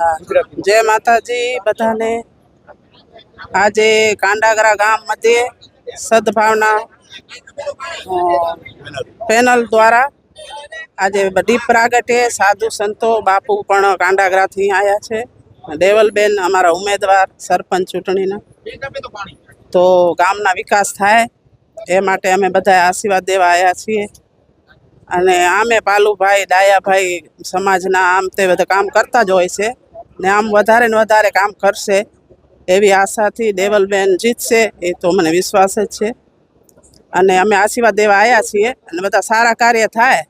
હા, જય માતાજી બધાને। આજે કાંડાગરા ગામ મધ્યે સદભાવના પેનલ દ્વારા આજે દીપ પ્રાગટે સાધુ સંતો બાપુ પણ કાંડાગરાથી આવ્યા છે। દેવલબેન અમારા ઉમેદવાર સરપંચ ચૂંટણીના, તો ગામના વિકાસ થાય એ માટે અમે બધા આશીર્વાદ દેવા આવ્યા છીએ। અને આમે પાલુભાઈ ડાયાભાઈ સમાજના આમ તે બધા કામ કરતા જ હોય છે ને આમ વધારે ને વધારે કામ કરશે એવી આશાથી દેવલબેન જીતશે એ તો મને વિશ્વાસ જ છે। અને અમે આશીર્વાદ દેવા આવ્યા છીએ અને બધા સારા કાર્ય થાય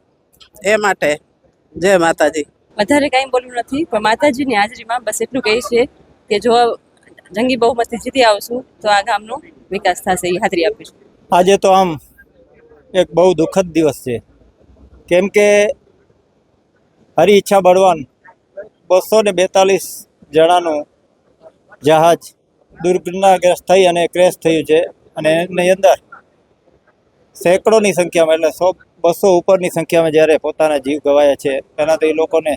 એ માટે જય માતાજી। વધારે કાંઈ બોલવું નથી, પણ માતાજીની હાજરીમાં બસ એટલું કહે છે કે જો જંગી બહુમતી જીતી આવશું તો આ ગામનો વિકાસ થશે, એ ખાતરી આપીશું। આજે તો આમ એક બહુ દુઃખદ દિવસ છે, કેમ કે હરી ઈચ્છા બળવાન 242 જણાનું જહાજ દુર્ઘટનાગ્રસ્ત થઈ અને ક્રેશ થયું છે અને એની અંદર સેંકડોની સંખ્યામાં એટલે 100-200 ઉપરની સંખ્યામાં જ્યારે પોતાના જીવ ગવાયા છે, એનાથી એ લોકોને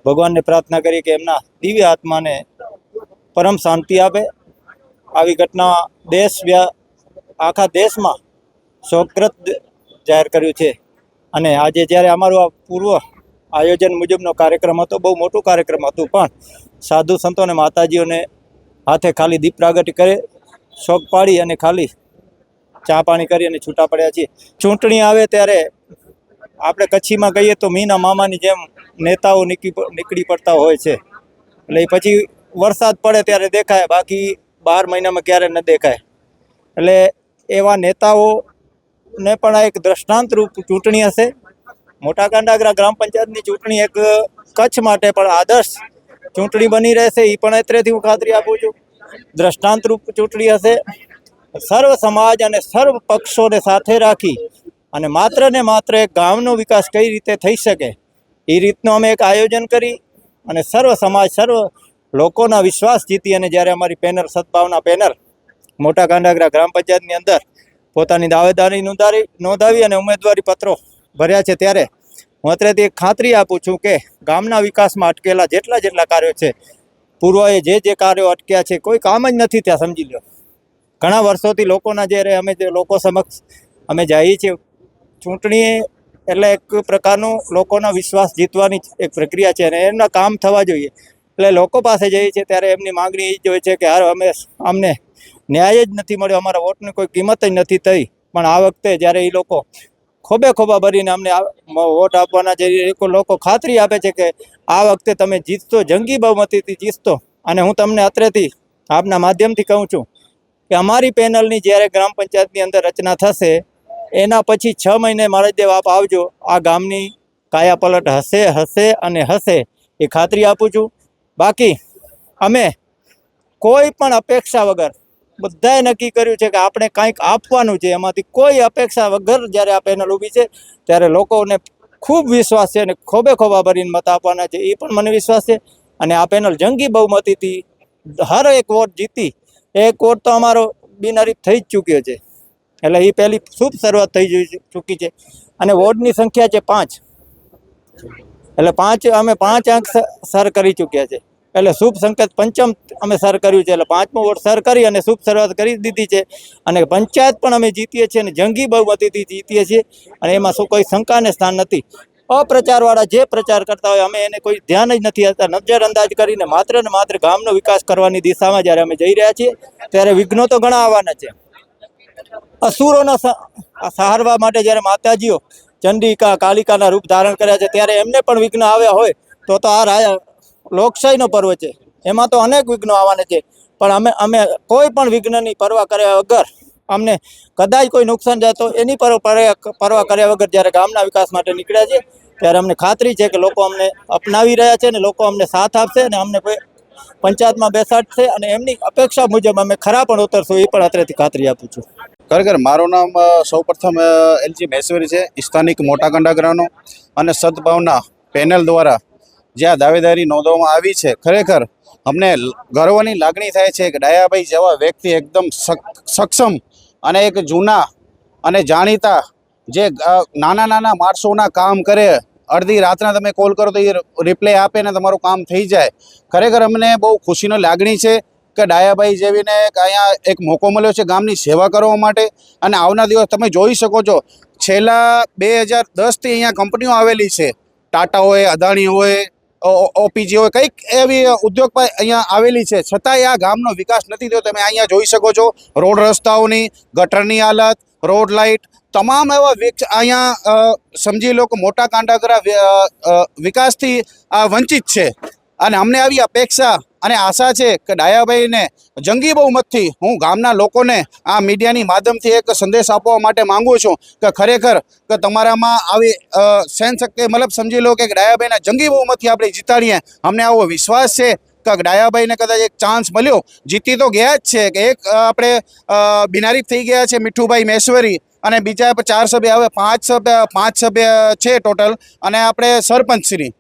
ભગવાનને પ્રાર્થના કરી કે એમના દિવ્ય આત્માને પરમ શાંતિ આપે। આવી ઘટના આખા દેશમાં શોકગ્રસ્ત જાહેર કર્યું છે અને આજે જ્યારે અમારું આ પૂર્વ આયોજન મુજબનો કાર્યક્રમ હતો, બહુ મોટું કાર્યક્રમ હતું, પણ સાધુ સંતો અને માતાજીઓને હાથે ખાલી દીપ પ્રાગટ્ય કરે, શોક પાડી અને ખાલી ચા પાણી કરી અને છૂટા પડ્યા છીએ। ચૂંટણી આવે ત્યારે આપણે કચ્છીમાં કહીએ તો મીના મામાની જેમ નેતાઓ નીકળી પડતા હોય છે, એટલે પછી વરસાદ પડે ત્યારે દેખાય, બાકી 12 મહિનામાં ક્યારે ન દેખાય। એટલે એવા નેતાઓને પણ આ એક દ્રષ્ટાંતરૂપ ચૂંટણી હશે। મોટા કાંડાગરા ગ્રામ પંચાયતની ચૂંટણી એક કચ્છ માટે પણ આદર્શ ચૂંટણી બની રહેશે, એ પણ અત્રેથી હું ખાતરી આપું છું। દ્રષ્ટાંતરૂપ ચૂંટણી હશે। સર્વ સમાજ અને સર્વ પક્ષોને સાથે રાખી અને માત્ર ને માત્ર એક ગામનો વિકાસ કઈ રીતે થઈ શકે એ રીતનું અમે એક આયોજન કરી અને સર્વ સમાજ સર્વ લોકોના વિશ્વાસ જીતી અને જ્યારે અમારી પેનલ સદભાવના પેનલ મોટા કાંડાગરા ગ્રામ પંચાયતની અંદર પોતાની દાવેદારી નોંધાવી અને ઉમેદવારી પત્રો ભર્યા છે, ત્યારે હું અત્રેથી એક ખાતરી આપું છું કે ગામના વિકાસમાં અટકેલા જેટલા કાર્યો છે, પૂર્વએ જે કાર્યો અટક્યા છે, કોઈ કામ જ નથી ત્યાં, સમજી લો। ઘણા વર્ષોથી લોકોના જ્યારે અમે લોકો સમક્ષ અમે જઈએ છીએ, ચૂંટણી એટલે એક પ્રકારનું લોકોના વિશ્વાસ જીતવાની એક પ્રક્રિયા છે અને એમના કામ થવા જોઈએ, એટલે લોકો પાસે જઈએ છીએ ત્યારે એમની માગણી એ જ હોય છે કે અમને ન્યાય જ નથી મળ્યો, અમારા વોટની કોઈ કિંમત જ નથી થઈ। પણ આ વખતે જ્યારે એ લોકો ખોબા ભરીને અમને વોટ આપવાના જે લોકો ખાતરી આપે છે કે આ વખતે તમે જીતશો, જંગી બહુમતીથી જીતશો। અને હું તમને અત્રેથી આપના માધ્યમથી કહું છું કે અમારી પેનલની જ્યારે ગ્રામ પંચાયતની અંદર રચના થશે એના પછી 6 મહિને મારા દેવ આપ આવજો, આ ગામની કાયાપલટ હશે અને હશે, એ ખાતરી આપું છું। બાકી અમે કોઈ પણ અપેક્ષા વગર બધાએ નક્કી કર્યું છે કે આપણે કંઈક આપવાનું છે, એમાંથી કોઈ અપેક્ષા વગર જ્યારે આ પેનલ ઊભી છે ત્યારે લોકોને ખૂબ વિશ્વાસ છે અને ખોબા ભરીને મત આપવાના છે, એ પણ મને વિશ્વાસ છે। અને આ પેનલ જંગી બહુમતીથી હર એક વોટ જીતી, એક વોટ તો અમારો બિનહરીફ થઈ જ ચૂક્યો છે, એટલે એ પહેલી શુભ શરૂઆત થઈ ચૂકી છે। અને વોર્ડની સંખ્યા છે 5, એટલે અમે 5 અંક સર કરી ચૂક્યા છે, એટલે શુભ સંકેત પંચમ અમે સર કર્યું છે, એટલે 5મો વોર્ડ સર કરી અને શુભ શરૂઆત કરી દીધી છે। અને પંચાયત પણ અમે જીતીએ છીએ અને જંગી બહુમતીથી જીતીએ છીએ, અને એમાં શું કોઈ શંકાને સ્થાન નથી। અપ્રચારવાળા જે પ્રચાર કરતા હોય અમે એને કોઈ ધ્યાન જ નથી આપતા, નજરઅંદાજ કરીને માત્ર ને માત્ર ગામનો વિકાસ કરવાની દિશામાં જ્યારે અમે જઈ રહ્યા છીએ ત્યારે વિઘ્નો તો ઘણા આવવાના છે। અસુરોના સહારવા માટે જ્યારે માતાજીઓ ચંડિકા કાલિકાના રૂપ ધારણ કર્યા છે, ત્યારે એમને પણ વિઘ્ન આવ્યા હોય તો આ લોકશાહીનો પર્વ છે, એમાં તો અનેક વિઘ્નો આવવાના છે। પણ અમે કોઈ પણ વિઘ્નની પરવા કર્યા વગર, અમને કદાચ કોઈ નુકસાન જાય તો એની પરવા કર્યા વગર જ્યારે ગામના વિકાસ માટે નીકળ્યા છે ત્યારે અમને ખાતરી છે કે લોકો અમને અપનાવી રહ્યા છે અને લોકો અમને સાથ આપશે અને અમને પંચાયતમાં બેસાડશે અને એમની અપેક્ષા મુજબ અમે ખરા પણ ઉતરશું, એ પણ અત્રેથી ખાતરી આપું છું। ખરેખર મારું નામ સૌપ્રથમ એલજી મહેશ્વરી છે, સ્થાનિક મોટા કાંડાગરાનો, અને સદભાવના પેનલ દ્વારા જ્યાં દાવેદારી નોંધવામાં આવી છે, ખરેખર અમને ગર્વની લાગણી થાય છે કે ડાયાભાઈ જેવા વ્યક્તિ એકદમ સક્ષમ અને એક જૂના અને જાણીતા જે નાના માણસોના કામ કરે અડધી રાતના તમે કોલ કરો તો એ રિપ્લાય આપે ને તમારું કામ થઈ જાય. ખરેખર અમને બહુ ખુશીનો લાગણી છે કે ડાયાભાઈ જેવીને અહીંયા એક મોકો મળ્યો છે ગામની સેવા કરવા માટે. અને આવનાર દિવસ તમે જોઈ શકો છો, છેલ્લા 2010થી અહીંયા કંપનીઓ આવેલી છે, ટાટા હોય, અદાણી હોય, ઓપીજી હોય, કંઈક એવી ઉદ્યોગ અહીંયા આવેલી છે, છતાંય આ ગામનો વિકાસ નથી થયો. તમે અહીંયા જોઈ શકો છો રોડ રસ્તાઓની, ગટરની હાલત, રોડ લાઇટ, તમામ એવા અહીંયા સમજી લો કે મોટા કાંડાગરા વિકાસથી વંચિત છે. અને અમને આવી અપેક્ષા અને આશા છે કે ડાયાભાઈને જંગી બહુમતથી હું ગામના લોકોને આ મીડિયાની માધ્યમથી એક સંદેશ આપવા માટે માંગુ છું કે ખરેખર કે તમારામાં આવી સહનશક્તિ, મતલબ સમજી લો કે ડાયાભાઈના જંગી બહુમતથી આપણે જીતાડીએ. અમને આવો વિશ્વાસ છે કે ડાયાભાઈને કદાચ એક ચાન્સ મળ્યો, જીતી તો ગયા જ છે, કે એક આપણે બિનારીફ થઈ ગયા છે મીઠુભાઈ મેશ્વરી, અને બીજા 4 સભ્ય, હવે 5 સભ્ય છે ટોટલ, અને આપણે સરપંચશ્રી.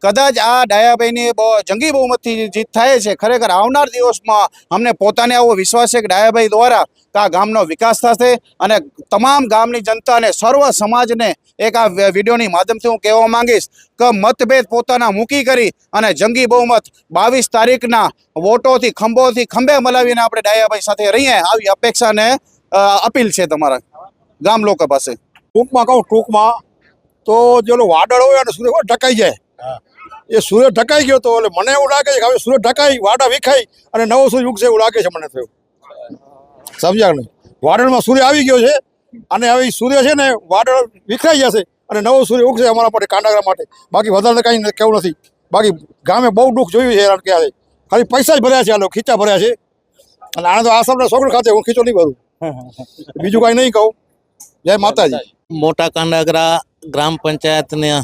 કદાચ આ ડાયાભાઈની જંગી બહુમતથી જીત થાય છે. ખરેખર આવનાર દિવસમાં અમને પોતાને આવો વિશ્વાસ છે કે ડાયાભાઈ દ્વારા આ ગામનો વિકાસ થશે. અને તમામ ગામની જનતાને, સર્વ સમાજને એક આ વિડીયોની માધ્યમથી હું કહેવા માંગીશ કે મતભેદ પોતાના મૂકી કરી અને જંગી બહુમત 22 તારીખના વોટોથી ખંભે મલાવીને આપણે ડાયાભાઈ સાથે રહીએ, આવી અપેક્ષાને અપીલ છે તમારા ગામ લોકો પાસે. ટૂંકમાં તો જેલો વાદળ હોય અને સૂર્ય ઢકાઈ જાય, એ સૂર્ય ઢકાઈ ગયો તો એટલે મને એવું લાગે છે કે હવે સૂર્ય ઢકાઈ, વાડા વિખાઈ અને નવો સૂર્ય ઉગશે એવું લાગે છે મને. થયું સમજ્યા નહીં? વાદળમાં સૂર્ય આવી ગયો છે અને હવે સૂર્ય છે ને વાદળ વિખરાઈ જશે અને નવો સૂર્ય ઉગશે અમારા માટે, કાંડાગરા માટે. બાકી વધારે કાંઈ કેવું નથી. બાકી ગામે બહુ દુઃખ જોયું છે, હેરાન કર્યા છે. ખાલી પૈસા જ ભર્યા છે, આ લોકો ખીચા ભર્યા છે. અને આને તો આસામના છોકરો ખાતે હું ખીચો નહીં ભરું, બીજું કાંઈ નહીં કહું. જય માતાજી. મોટા કાંડાગરા ગ્રામ પંચાયતના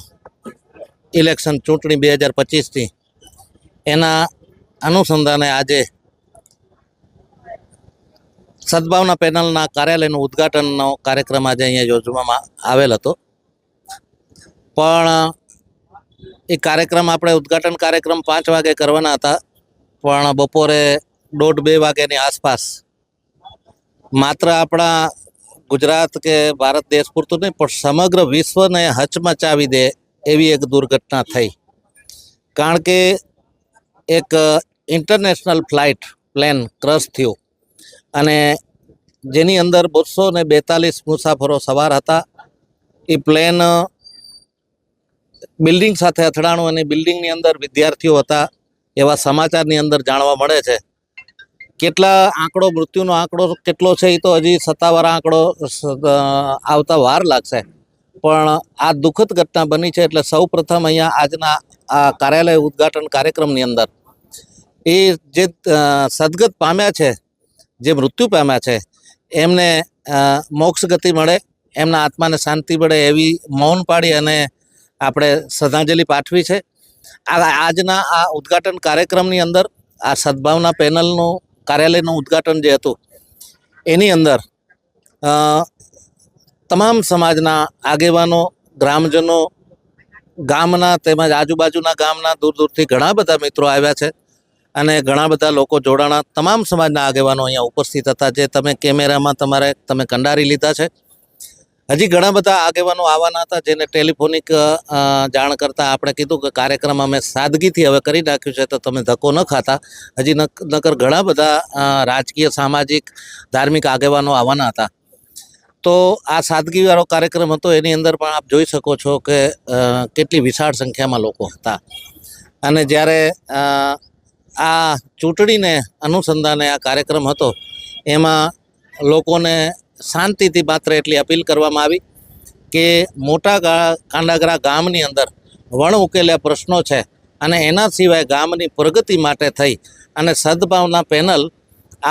ઇલેક્શન ચૂંટણી 2025ની એના અનુસંધાને આજે સદભાવના પેનલના કાર્યાલયનું ઉદ્ઘાટનનો કાર્યક્રમ આજે અહીંયા યોજવામાં આવેલ હતો. પણ એ કાર્યક્રમ આપણે ઉદ્ઘાટન કાર્યક્રમ 5 વાગે કરવાના હતા, પણ બપોરે 1:30-2 વાગ્યાની આસપાસ માત્ર આપણા ગુજરાત કે ભારત દેશ પૂરતું નહીં પણ સમગ્ર વિશ્વને હચમચાવી દે એવી એક દુર્ઘટના થઈ. કારણ કે એક ઇન્ટરનેશનલ પ્લેન ક્રશ થયું અને જેની અંદર 242 મુસાફરો સવાર હતા. એ પ્લેન બિલ્ડિંગ સાથે અથડાણું અને બિલ્ડિંગની અંદર વિદ્યાર્થીઓ હતા એવા સમાચારની અંદર જાણવા મળે છે. મૃત્યુનો આંકડો કેટલો છે એ તો હજી સત્તાવાર આંકડો આવતા વાર લાગશે. પણ આ દુઃખદ ઘટના બની છે. એટલે સૌ પ્રથમ અહીંયા આજના આ કાર્યાલય ઉદ્ઘાટન કાર્યક્રમની અંદર એ જે સદગત પામ્યા છે, જે મૃત્યુ પામ્યા છે, એમને મોક્ષ ગતિ મળે, એમના આત્માને શાંતિ મળે એવી મૌન પાડી અને આપણે શ્રદ્ધાંજલિ પાઠવી છે. આજના આ ઉદ્ઘાટન કાર્યક્રમની અંદર આ સદભાવના પેનલનું કાર્યાલયનું ઉદ્ઘાટન જે હતું એની અંદર તમામ સમાજના આગેવાનો, ગ્રામજનો, ગામના તેમજ આજુબાજુના ગામના દૂર દૂરથી ઘણા બધા મિત્રો આવ્યા છે અને ઘણા બધા લોકો જોડાણા. તમામ સમાજના આગેવાનો અહીંયા ઉપસ્થિત હતા, જે તમે કેમેરામાં તમે કંડારી લીધા છે. હજી ઘણા બધા આગેવાનો આવવાના હતા, જેને ટેલિફોનિક જાણ કરતાં આપણે કીધું કે કાર્યક્રમ અમે સાદગીથી હવે કરી નાખ્યું છે, તો તમે ધક્કો ન ખાતા. હજી નકર ઘણા બધા રાજકીય, સામાજિક, ધાર્મિક આગેવાનો આવવાના હતા. તો આ સાદગીવાળો કાર્યક્રમ હતો. એની અંદર પણ આપ જોઈ શકો છો કે કેટલી વિશાળ સંખ્યામાં લોકો હતા. અને જ્યારે આ ચૂંટણીને અનુસંધાને આ કાર્યક્રમ હતો એમાં લોકોને શાંતિથી માત્ર એટલી અપીલ કરવામાં આવી કે મોટા કાંડાગરા ગામની અંદર વણ ઉકેલ્યા પ્રશ્નો છે અને એના સિવાય ગામની પ્રગતિ માટે થઈ અને સદભાવના પેનલ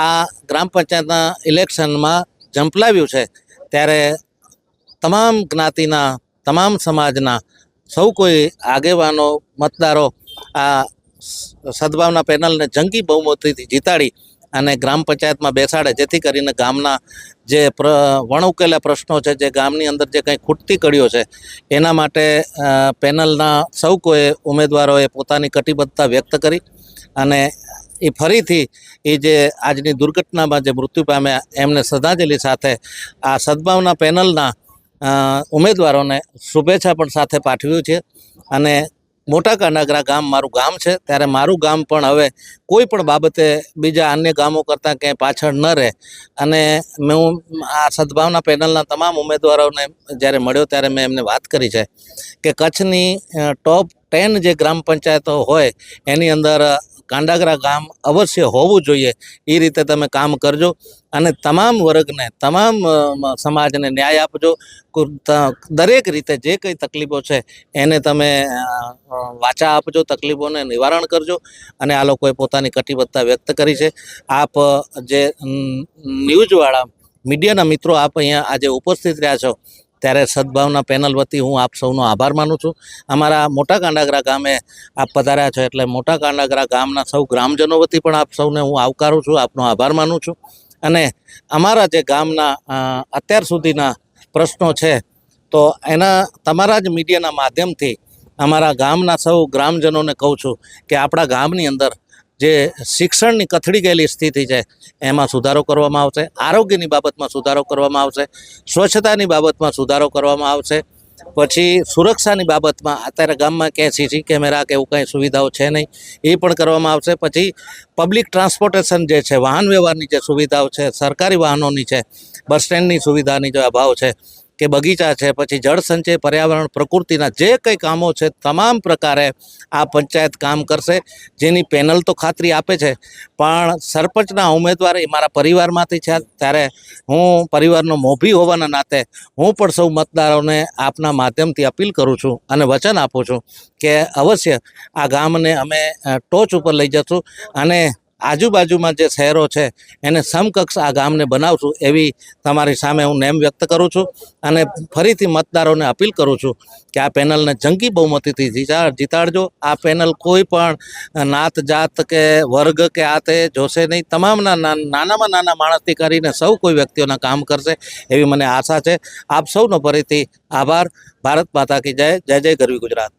આ ગ્રામ પંચાયતના ઇલેક્શનમાં ઝંપલાવ્યું છે. ત્યારે તમામ જ્ઞાતિના, તમામ સમાજના સૌ કોઈ આગેવાનો, મતદારો આ સદભાવના પેનલને જંગી બહુમતીથી જીતાડી અને ગ્રામ પંચાયતમાં બેસાડે, જેથી કરીને ગામના જે વણ ઉકેલા પ્રશ્નો છે, જે ગામની અંદર જે કંઈ ખૂટતી કડીઓ છે, એના માટે પેનલના સૌ કોઈ ઉમેદવારોએ પોતાની કટિબદ્ધતા વ્યક્ત કરી અને એ ફરીથી એ જે આજની દુર્ઘટનામાં જે મૃત્યુ પામ્યા એમને શ્રદ્ધાંજલિ સાથે આ સદભાવના પેનલના ઉમેદવારોને શુભેચ્છા પણ સાથે પાઠવ્યું છે. અને મોટા કાંડાગરા ગામ મારું ગામ છે, ત્યારે મારું ગામ પણ હવે કોઈ પણ બાબતે બીજા અન્ય ગામો કરતાં ક્યાંય પાછળ ન રહે. અને હું આ સદભાવના પેનલના તમામ ઉમેદવારોને જ્યારે મળ્યો ત્યારે મેં એમને વાત કરી છે કે કચ્છની ટોપ 10 જે ગ્રામ પંચાયતો હોય એની અંદર કાંડાગરા ગામ અવશ્ય હોવું જોઈએ. એ રીતે તમે કામ કરજો અને તમામ વર્ગને, તમામ સમાજને ન્યાય આપજો. દરેક રીતે જે કંઈ તકલીફો છે એને તમે વાચા આપજો, તકલીફોને નિવારણ કરજો. અને આ લોકોએ પોતાની કટિબદ્ધતા વ્યક્ત કરી છે. આપ જે ન્યૂઝવાળા મીડિયાના મિત્રો આપ અહીંયા આજે ઉપસ્થિત રહ્યા છો ત્યારે સદભાવના પેનલ વતી હું આપ સૌનો આભાર માનું છું. અમારા મોટા કાંડાગરા ગામે આપ પધાર્યા છો એટલે મોટા કાંડાગરા ગામના સૌ ગ્રામજનો વતી પણ આપ સૌને હું આવકારું છું, આપનો આભાર માનું છું. અને અમારા જે ગામના અત્યાર સુધીના પ્રશ્નો છે તો એના તમારા જ મીડિયાના માધ્યમથી અમારા ગામના સૌ ગ્રામજનોને કહું છું કે આપણા ગામની અંદર જે શિક્ષણની કથળી ગયેલી સ્થિતિ છે એમાં સુધારો કરવામાં આવશે, આરોગ્યની બાબતમાં સુધારો કરવામાં આવશે, સ્વચ્છતાની બાબતમાં સુધારો કરવામાં આવશે, પછી સુરક્ષાની બાબતમાં અત્યારે ગામમાં ક્યાંય સીસી કેમેરા કે એવું કંઈ સુવિધાઓ છે નહીં, એ પણ કરવામાં આવશે. પછી પબ્લિક ટ્રાન્સપોર્ટેશન જે છે, વાહન વ્યવહારની જે સુવિધાઓ છે, સરકારી વાહનોની છે, બસ સ્ટેન્ડની સુવિધાની જે અભાવ છે કે બગીચા છે, પછી જળ સંચય, પર્યાવરણ, પ્રકૃતિના જે કંઈ કામો છે તમામ પ્રકારે આ પંચાયત કામ કરશે. જેની પેનલ તો ખાતરી આપે છે પણ સરપંચના ઉમેદવાર એ મારા પરિવારમાંથી છે, ત્યારે હું પરિવારનો મોભી હોવાના નાતે હું પણ સૌ મતદારોને આપના માધ્યમથી અપીલ કરું છું અને વચન આપું છું કે અવશ્ય આ ગામને અમે ટોચ ઉપર લઈ જશું અને આજુબાજુમાં જે શહેરો છે એને સમકક્ષ આ ગામને બનાવશું એવી તમારી સામે હું નેમ વ્યક્ત કરું છું. અને ફરીથી મતદારોને અપીલ કરું છું કે આ પેનલને જંગી બહુમતીથી જીતાડજો. આ પેનલ કોઈ પણ નાત જાત કે વર્ગ કે આ તે જોશે નહીં, તમામના નાનામાં નાના માણસથી કરીને સૌ કોઈ વ્યક્તિઓના કામ કરશે એવી મને આશા છે. આપ સૌનો ફરીથી આભાર. ભારત માતા કી જય. જય જય ગરવી ગુજરાત.